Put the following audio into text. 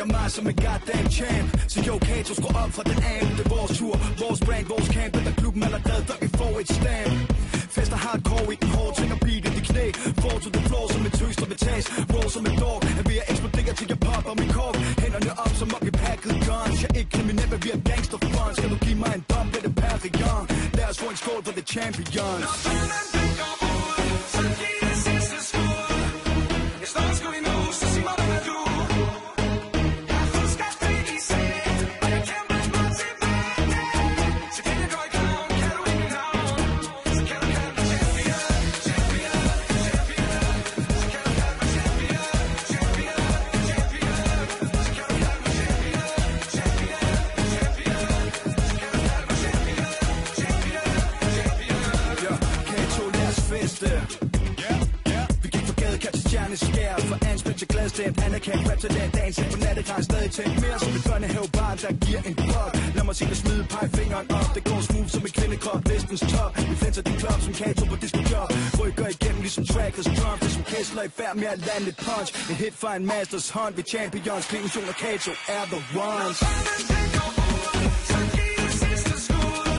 ser mig som en goddamn champ. Så jo, Kato, skru op fra den amp. Det er vores tur, vores brand, vores camp. Der klubben allerede, før vi får et stamp. Fester hardcore i den hårde, tvinger beat i de knæ. Fall to the floor som en tøs, der vil tages. Roll som en dog, er ved at eksplodere til jeg popper min kork. Hænderne op som op i packet guns. Jeg er ikke kriminel, men vi er gangster fun. Skal du give mig en dom, bliver det Perrion. Lad os få en skål for the champions. Vi gik for gade, kast stjerneskær. For anspændt til gladstemt, anerkendt rap til den dagens på nattet har stadig tænkt mere som et børnehavebarn, der giver en brok. Lad mig se dig smide pegefingeren op. Det går smooth som en kvindekrop, listens top. Vi flænser din klop som Kato på disco-job. Rykker igennem ligesom trackers drum. Det som Kessler i færd med at lande et punch. En hit fra en masters hånd. Vi champions, Clean og Kato er the ones.